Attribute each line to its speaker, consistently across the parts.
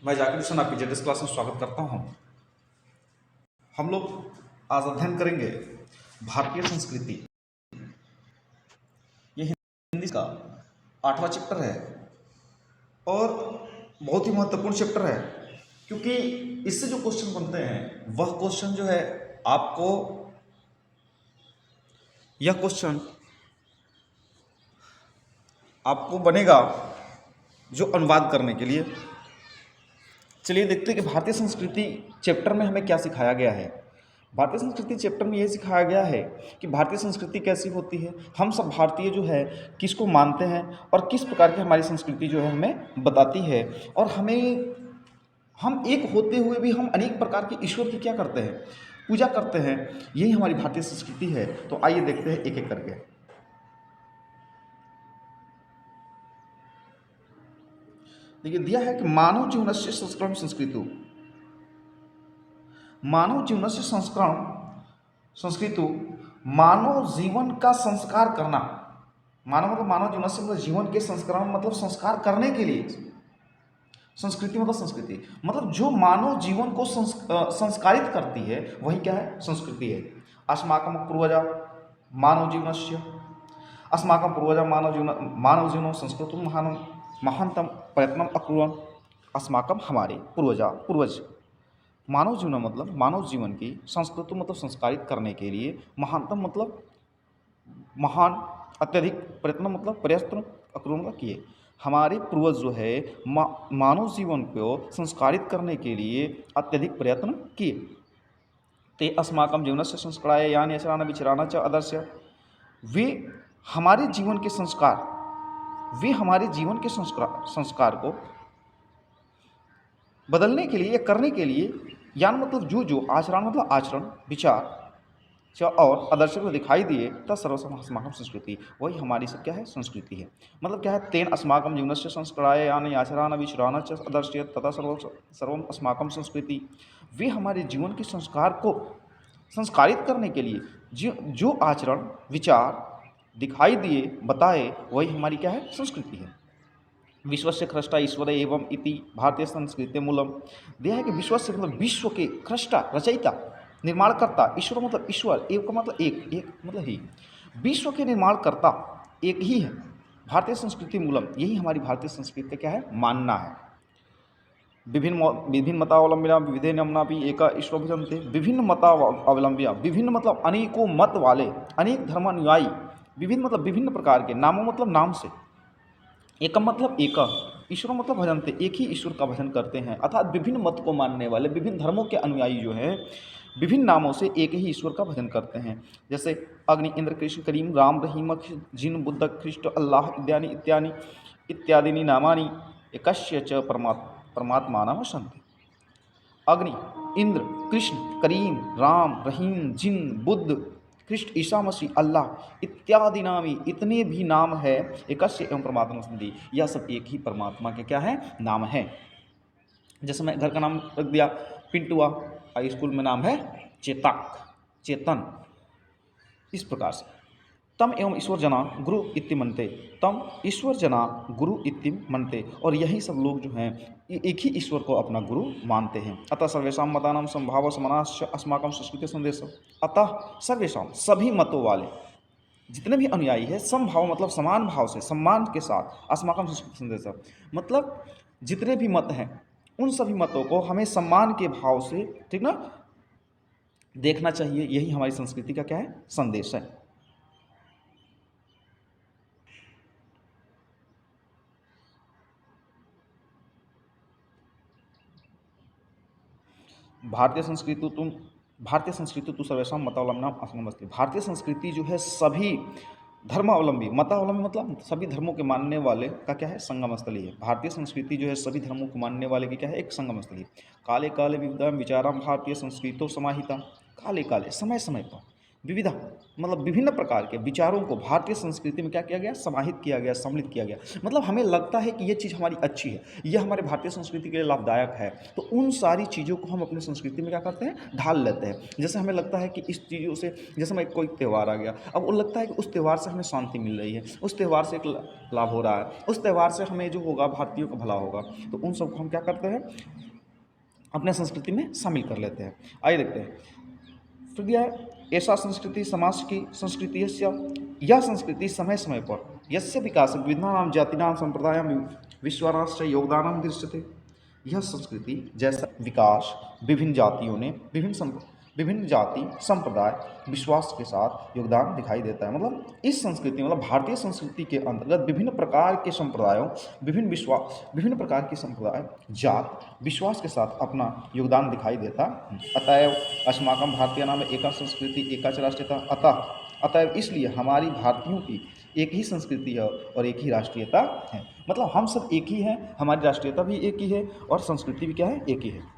Speaker 1: मैं जाकिर हुसैन आपकी ZS class में स्वागत करता हूं। हम लोग आज अध्ययन करेंगे भारतीय संस्कृति। ये हिंदी का 8वां चैप्टर है और बहुत ही महत्वपूर्ण चैप्टर है, क्योंकि इससे जो क्वेश्चन बनते हैं वह क्वेश्चन जो है आपको यह क्वेश्चन आपको बनेगा जो अनुवाद करने के लिए। चलिए देखते हैं कि भारतीय संस्कृति चैप्टर में हमें क्या सिखाया गया है। भारतीय संस्कृति चैप्टर में यह सिखाया गया है कि भारतीय संस्कृति कैसी होती है, हम सब भारतीय जो है किसको मानते हैं और किस प्रकार की हमारी संस्कृति जो है हमें बताती है, और हम एक होते हुए भी हम अनेक प्रकार के ईश्वर की क्या करते हैं, पूजा करते हैं। यही हमारी भारतीय संस्कृति है। तो आइए देखते हैं एक एक करके। देखिए दिया है कि मानव जीवनस्य संस्करण संस्कृतु। मानव जीवनस्य संस्करण संस्कृतु, मानव जीवन का संस्कार करना। मानव मतलब मानव जीवन से मतलब जीवन के संस्करण मतलब संस्कार करने के लिए। संस्कृति मतलब संस्कृति मतलब जो मानव जीवन को संस्कारित करती है वही क्या है, संस्कृति है। अस्माकं पूर्वजा मानव जीवनस्य, अस्माकं पूर्वजा मानव जीवन संस्कृतं महानतम प्रयत्नम अकुर्वन्। अस्माकं हमारे पूर्वज मानव जीवन मतलब मानव जीवन की संस्कृति मतलब संस्कारित करने के लिए, महानतम मतलब महान, अत्यधिक, प्रयत्न मतलब प्रयत्न, अकुर्वन् मतलब किए। हमारे पूर्वज जो है मानव जीवन को संस्कारित करने के लिए अत्यधिक प्रयत्न किए। ते अस्माकं जीवनस्य संस्काराय यानि आचरण विचरण च आदर्श। वे हमारे जीवन के संस्कार, वे हमारे जीवन के संस्कार को बदलने के लिए या करने के लिए, यान मतलब जो आचरण मतलब आचरण, विचार और आदर्श को दिखाई दिए तत्सर्वस्व अस्माकं संस्कृति, वही हमारी सब क्या है, संस्कृति है। मतलब क्या है, तेन अस्माकं जीवनस्य संस्काराय यानि आचरण विचरण च आदर्श तथा सर्वम अस्माकं संस्कृति। वे हमारे जीवन के संस्कार को संस्कारित करने के लिए जो आचरण विचार दिखाई दिए बताए वही हमारी क्या है, संस्कृति है। विश्वस्य ख्रष्टा ईश्वर एवं इति भारतीय संस्कृति मूलम। दिया है कि विश्वस्य मतलब विश्व के, ख्रष्टा रचयिता, निर्माणकर्ता, ईश्वर मतलब ईश्वर, एक का मतलब एक मतलब ही, विश्व के निर्माणकर्ता एक ही है। भारतीय संस्कृति मूलम, यही हमारी भारतीय संस्कृति का क्या है, मानना है। विभिन्न मतावलंबिना विविधे नमना भी एका ईश्वर भजनते। विभिन्न मतावलंबिया, विभिन्न मतलब अनेकों मत वाले, अनेक धर्मानुयायी, विभिन्न मतलब विभिन्न प्रकार के, नामों मतलब नाम से, एकम मतलब एक, ईश्वर मतलब भजनते, एक ही ईश्वर का भजन करते हैं। अर्थात विभिन्न मत को मानने वाले, विभिन्न धर्मों के अनुयायी जो हैं विभिन्न नामों से एक ही ईश्वर का भजन करते हैं। जैसे अग्नि, इंद्र, कृष्ण, करीम, राम, रहीम, जिन, बुद्ध, ख्रिस्ट, अल्लाह इत्यादि नामानि एकस्य च परमात्मानं सन्ति। अग्नि, इंद्र, कृष्ण, करीम, राम, रहीम, जिन, बुद्ध, कृष्ण, ईसा मसीह, अल्लाह इत्यादि नामी, इतने भी नाम है, एकस्य एवं परमात्मा संधि, यह सब एक ही परमात्मा के क्या है, नाम है। जैसे मैं घर का नाम रख दिया पिंटुआ, हाई स्कूल में नाम है चेतक, चेतन, इस प्रकार से। तम एवं ईश्वर जना गुरु इति मनते, तम ईश्वर जना गुरु इति मनते, और यही सब लोग जो हैं एक ही ईश्वर को अपना गुरु मानते हैं। अतः सर्वेषां मतानां संभाव समानाश्च अस्माकं संस्कृति संदेश। अतः सर्वेषां, सभी मतों वाले जितने भी अनुयायी हैं, समभाव मतलब समान भाव से, सम्मान के साथ, अस्माकं संस्कृति संदेश मतलब जितने भी मत हैं उन सभी मतों को हमें सम्मान के भाव से, ठीक ना, देखना चाहिए। यही हमारी संस्कृति का क्या है, संदेश है। भारतीय संस्कृति तो सर्वेषां मतावलंबनाम असंगमस्ति। भारतीय संस्कृति जो है सभी धर्मावलंबी, मतावलंबी मतलब सभी धर्मों के मानने वाले का क्या है, संगम स्थली है। भारतीय संस्कृति जो है सभी धर्मों को मानने वाले की क्या है, एक संगम स्थली। काले काले विविधां विचारां भारतीय संस्कृतो समाहिता। काले काले समय समय पर विविधा मतलब विभिन्न प्रकार के विचारों को भारतीय संस्कृति में क्या किया गया, समाहित किया गया, सम्मिलित किया गया। मतलब हमें लगता है कि ये चीज़ हमारी अच्छी है, ये हमारे भारतीय संस्कृति के लिए लाभदायक है, तो उन सारी चीज़ों को हम अपनी संस्कृति में क्या करते हैं, ढाल लेते हैं। जैसे हमें लगता है कि इस चीज़ों से, जैसे हमें कोई त्यौहार आ गया, अब वो लगता है कि उस त्यौहार से हमें शांति मिल रही है, उस त्यौहार से एक लाभ हो रहा है, उस त्यौहार से हमें जो होगा भारतीयों का भला होगा, तो उन सबको हम क्या करते हैं, अपने संस्कृति में शामिल कर लेते हैं। आइए देखते हैं। फिर दिया है, ऐसा संस्कृति समाज की संस्कृति यह संस्कृति समय समय पर यस्य विकास विभिन्नानां जातीनां संप्रदायां विश्वानाश्च योगदानं दृश्यते। यह संस्कृति जैसा विकास विभिन्न जातियों ने विभिन्न जाति संप्रदाय विश्वास के साथ योगदान दिखाई देता है। मतलब इस संस्कृति मतलब भारतीय संस्कृति के अंतर्गत विभिन्न प्रकार के संप्रदायों विभिन्न प्रकार के संप्रदाय जात विश्वास के साथ अपना योगदान दिखाई देता। अतएव अस्माकं भारतीय नाम एका संस्कृति एका च राष्ट्रीयता। अतएव इसलिए हमारी भारतीयों की एक ही संस्कृति है और एक ही राष्ट्रीयता है। मतलब हम सब एक ही हैं, हमारी राष्ट्रीयता भी एक ही है और संस्कृति भी क्या है, एक ही है।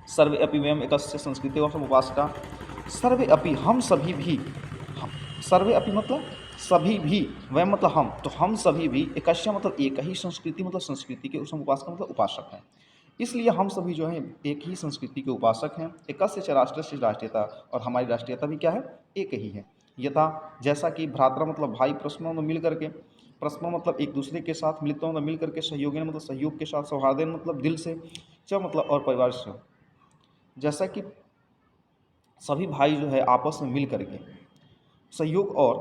Speaker 1: सर्वे अपि वयम एकस्य संस्कृति और उपासका। सर्वे अपि हम सभी भी, सर्वे अपि मतलब सभी भी, वयम मतलब हम, तो हम सभी भी एकस्य मतलब एक ही संस्कृति मतलब संस्कृति के उस उपासका मतलब उपासक हैं। इसलिए हम सभी जो हैं एक ही संस्कृति के उपासक हैं। एकस्य च राष्ट्रस्य राष्ट्रीयता, और हमारी राष्ट्रीयता भी क्या है, एक ही है। यथा जैसा कि भ्रातृ मतलब भाई प्रश्नों में मिल करके, प्रश्नों मतलब एक दूसरे के साथ मिलितों में मिल करके, सहयोगी मतलब सहयोग के साथ, सौहार्देन मतलब दिल से, च मतलब और परिवार से, जैसा कि सभी भाई जो है आपस में मिल करके सहयोग और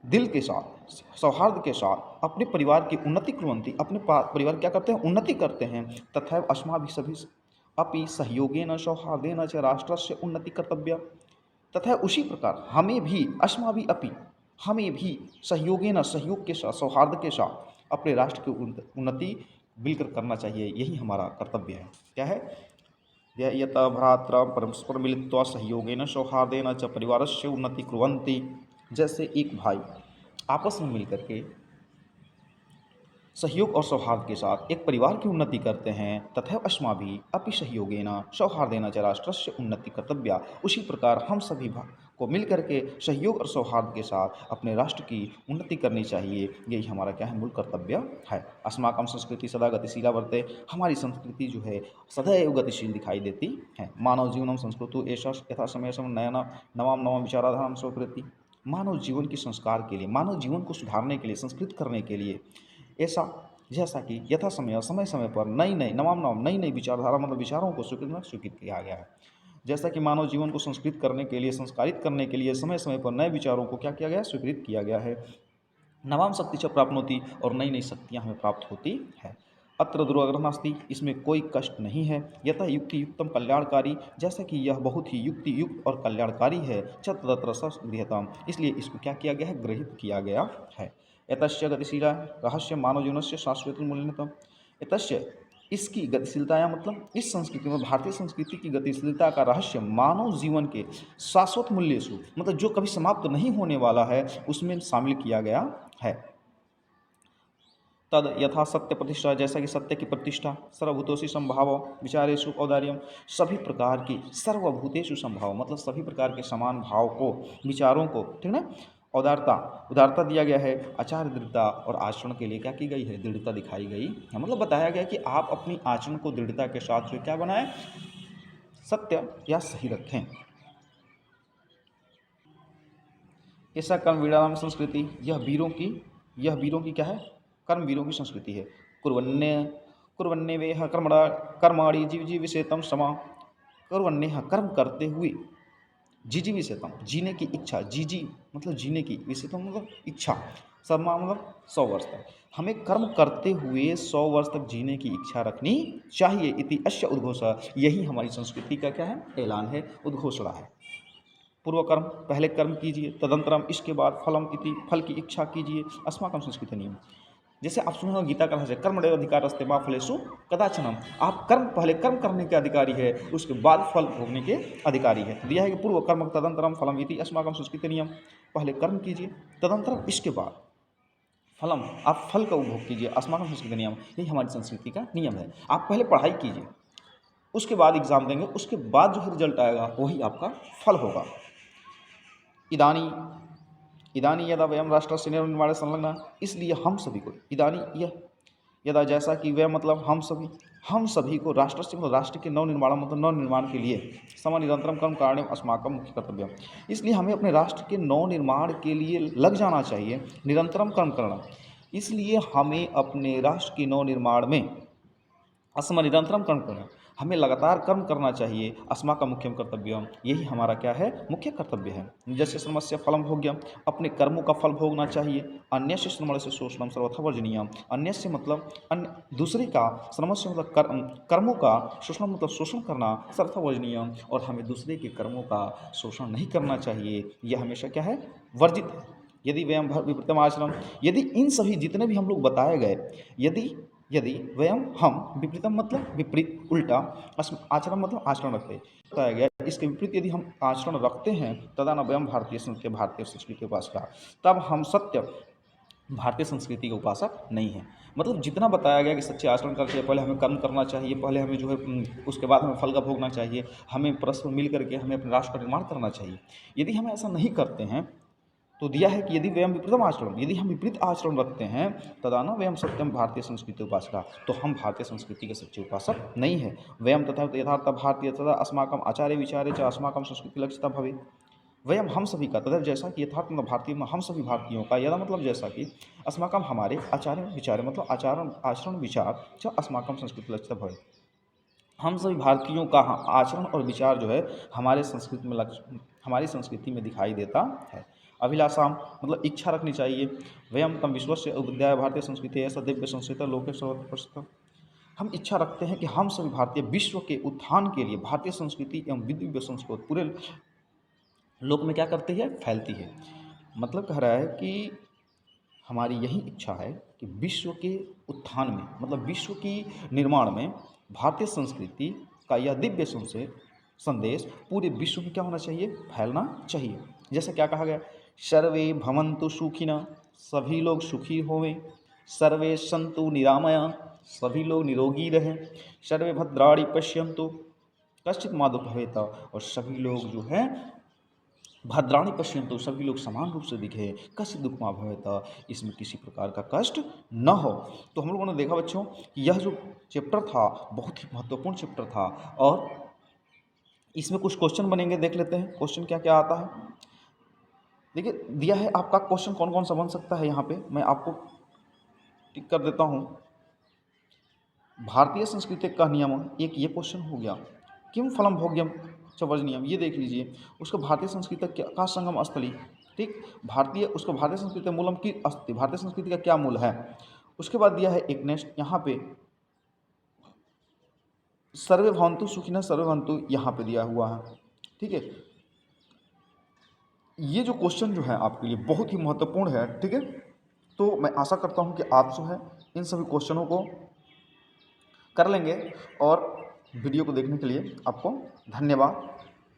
Speaker 1: दिल के साथ सौहार्द के साथ अपने परिवार की उन्नति कुर्वन्ति, अपने परिवार क्या करते हैं, उन्नति करते हैं। तथा अस्माभिः सभी अपि सहयोगेन सौहार्देन च राष्ट्रस्य उन्नति कर्तव्या। तथा उसी प्रकार हमें भी अस्माभिः अपि, हमें भी सहयोगेन सहयोग के साथ सौहार्द के साथ अपने राष्ट्र की उन्नति मिलकर करना चाहिए। यही हमारा कर्तव्य है। क्या है, यत भ्रातृ परस्पर मिलित्वा सहयोगेन सौहार्देन च परिवारस्य उन्नति कुर्वन्ति। जैसे एक भाई आपस में मिलकर के सहयोग और सौहार्द के साथ एक परिवार की उन्नति करते हैं। तथा अस्माभिः अपि सहयोगेन सौहार्देन च राष्ट्रस्य उन्नति कर्तव्या। उसी प्रकार हम सभी को मिल करके सहयोग और सौहार्द के साथ अपने राष्ट्र की उन्नति करनी चाहिए। यही हमारा क्या है, मूल कर्तव्य है। अस्माकं संस्कृति सदा गतिशीला वर्ते। हमारी संस्कृति जो है सदैव गतिशील दिखाई देती है। मानव जीवनम संस्कृतो एषा यथा समय नयना नवाम नवाम विचाराधारां स्वीकृति। मानव जीवन के संस्कार के लिए, मानव जीवन को सुधारने के लिए, संस्कृत करने के लिए, ऐसा जैसा कि यथा समय समय पर नई नई विचारधारा मतलब विचारों को स्वीकृत किया गया है। जैसा कि मानव जीवन को संस्कृत करने के लिए, संस्कारित करने के लिए समय समय पर नए विचारों को क्या किया गया है, स्वीकृत किया गया है। नवाम शक्ति च प्राप्नोति, और नई नई शक्तियाँ हमें प्राप्त होती है। अत्र दुराग्रह नास्ति, इसमें कोई कष्ट नहीं है। यथा युक्ति युक्तम कल्याणकारी, जैसा कि यह बहुत ही युक्ति युक्त और कल्याणकारी है। च तत्र सगृह्यताम, इसलिए इसको क्या किया गया है, ग्रहित किया गया है। एतस्य गतिशीला रहस्य मानव जीवन से शाश्वत मूल्यतम। एतस्य इसकी गतिशीलता मतलब इस संस्कृति में, भारतीय संस्कृति की गतिशीलता का रहस्य मानव जीवन के शाश्वत मूल्य से मतलब जो कभी समाप्त नहीं होने वाला है उसमें शामिल किया गया है। तद यथा सत्य प्रतिष्ठा, जैसा कि सत्य की प्रतिष्ठा, सर्वभूतोषि संभाव विचारेषु औदार्यम, सभी प्रकार की सर्वभूतेषु संभाव मतलब सभी प्रकार के समान भाव को, विचारों को, ठीक ना, उदारता दिया गया है। आचार दृढ़ता, और आचरण के लिए क्या की गई है, दृढ़ता दिखाई गई है। मतलब बताया गया कि आप अपनी आचरण को दृढ़ता के साथ जो क्या बनाएं, सत्य या सही रखें। ऐसा कर्मवीराम संस्कृति, यह वीरों की क्या है, कर्मवीरों की संस्कृति है। कुर्वन्ने वेह कर्माणि जीविषेतम समा। कुर्वन्ने कर्म करते हुए, जीविषेतम जीने की इच्छा, जी मतलब जीने की, विषेतम मतलब इच्छा, समा मतलब 100 वर्ष तक, हमें कर्म करते हुए 100 वर्ष तक जीने की इच्छा रखनी चाहिए। इति अस्य उद्घोषणा, यही हमारी संस्कृति का क्या है, ऐलान है, उद्घोषणा है। पूर्व कर्म, पहले कर्म कीजिए, तदंतरम इसके बाद फलम इति, फल की इच्छा कीजिए। अस्माकं संस्कृत नियम, जैसे आप सुनो गीता का रहस्य, कर्मणेव अधिकारस्ते मा फलेषु कदाचनम, आप पहले कर्म करने के अधिकारी है, उसके बाद फल भोगने के अधिकारी है। दिया है कि पूर्व कर्म तदंतरम फलम इति अस्माकं संस्कृत नियम, पहले कर्म कीजिए, तदंतरम इसके बाद फलम, आप फल का उपभोग कीजिए। अस्माकं संस्कृत नियम, यही हमारी संस्कृति का नियम है। आप पहले पढ़ाई कीजिए, उसके बाद एग्जाम देंगे, उसके बाद जो रिजल्ट आएगा वही आपका फल होगा। इदानी इदानी यदा वयम राष्ट्रस्य निर्माणे संलग्न, इसलिए हम सभी को, इदानी यह, यदा जैसा कि वह मतलब हम सभी को राष्ट्र से मतलब राष्ट्र के नवनिर्माण मतलब नवनिर्माण के लिए समनिरंतरम कर्म कारण अस्माकं मुख्य कर्तव्य, इसलिए हमें अपने राष्ट्र के नवनिर्माण के लिए लग जाना चाहिए, निरंतरम कर्म करना। इसलिए हमें अपने राष्ट्र के नवनिर्माण में निरंतरम कर्म करना, हमें लगातार कर्म करना चाहिए। अस्माकं मुख्यम कर्तव्यम, यही हमारा क्या है, मुख्य कर्तव्य है। जैसे श्रमस्य फलम भोग्यम, अपने कर्मों का फल भोगना चाहिए। अन्यस्य श्रमणस्य शोषणम सर्वथा वर्जनीयम, अन्यस्य मतलब अन्य दूसरे का, श्रमस्य मतलब कर्मों का, शोषण मतलब शोषण करना, सर्वथा वर्जनीयम, और हमें दूसरे के कर्मों का शोषण नहीं करना चाहिए। यह हमेशा क्या है, वर्जित है। यदि वयम विपरीतम आचरण, यदि इन सभी जितने भी हम लोग बताए गए, यदि वयम हम विपरीतम मतलब विपरीत उल्टा, आचरण मतलब आचरण रखते हैं, बताया गया इसके विपरीत यदि हम आचरण रखते हैं, तदा न वयम भारतीय संस्कृति के उपासक, तब हम सत्य भारतीय संस्कृति के उपासक नहीं हैं। मतलब जितना बताया गया कि सच्चे आचरण करना चाहिए, पहले हमें कर्म करना चाहिए, पहले हमें जो है उसके बाद हमें फल का भोगना चाहिए, हमें परस्पर मिल करके हमें अपने राष्ट्र का निर्माण करना चाहिए। यदि हम ऐसा नहीं करते हैं तो दिया है कि यदि वयम विपरीतम आचरण, यदि हम विपरीत आचरण रखते हैं, तदा न वयम सत्यम भारतीय संस्कृति उपासका, तो हम भारतीय संस्कृति के सच्चे उपासक नहीं है। वयम तथा यथार्थ भारतीय तथा अस्माकम आचार्य विचारे च अस्माकम संस्कृति लक्षिता भवे, वयम हम सभी का, तथा जैसा कि यथार्थ मतलब भारतीय में हम सभी भारतीयों का, यदा मतलब जैसा कि अस्माकम हमारे आचार्य विचारे मतलब आचरण विचार च अस्माकम संस्कृति लक्षिता भवे, हम सभी भारतीयों का आचरण और विचार जो है हमारी संस्कृति में दिखाई देता है। अभिलाषा मतलब इच्छा रखनी चाहिए। वयम तम विश्वस्य उद्याय भारतीय संस्कृति ऐसा दिव्य संस्कृत लोके सर्वत्र प्रसिद्ध, हम इच्छा रखते हैं कि हम सभी भारतीय विश्व के उत्थान के लिए भारतीय संस्कृति एवं दिव्य संस्कृत पूरे लोक में क्या करती है, फैलती है। मतलब कह रहा है कि हमारी यही इच्छा है कि विश्व के उत्थान में मतलब विश्व की निर्माण में भारतीय संस्कृति का यह दिव्य संदेश पूरे विश्व में क्या होना चाहिए, फैलना चाहिए। जैसे क्या कहा गया, सर्वे भवन्तु सुखिनः, सभी लोग सुखी होवें, सर्वे सन्तु निरामया, सभी लोग निरोगी रहें, सर्वे भद्राणि पश्यन्तु कश्चित् मा दुःख भवेत्, और सभी लोग जो है भद्राणि पश्यन्तु, सभी लोग समान रूप से दिखे, कश्चित् दुःख मा भवेत्, इसमें किसी प्रकार का कष्ट न हो। तो हम लोगों ने देखा बच्चों कि यह जो चैप्टर था बहुत ही महत्वपूर्ण चैप्टर था, और इसमें कुछ क्वेश्चन बनेंगे, देख लेते हैं क्वेश्चन क्या क्या आता है। देखिए दिया है आपका क्वेश्चन कौन कौन सा बन सकता है, यहाँ पे मैं आपको टिक कर देता हूँ। भारतीय संस्कृति का नियम, एक ये क्वेश्चन हो गया। किम फलम भोग्यम च वर्जनीयम, ये देख लीजिए। उसको भारतीय संस्कृति का संगम स्थली, ठीक, उसको भारतीय संस्कृति मूलम की अस्ति, भारतीय संस्कृति का क्या मूल है। उसके बाद दिया है एक नेक्स्ट यहाँ पे सर्वे भवन्तु सुखिनः सर्वे भवन्तु, यहाँ पे दिया हुआ है, ठीक है। ये जो क्वेश्चन जो है आपके लिए बहुत ही महत्वपूर्ण है, ठीक है। तो मैं आशा करता हूँ कि आप जो है इन सभी क्वेश्चनों को कर लेंगे, और वीडियो को देखने के लिए आपको धन्यवाद।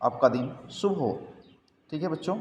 Speaker 1: आपका दिन शुभ हो, ठीक है बच्चों।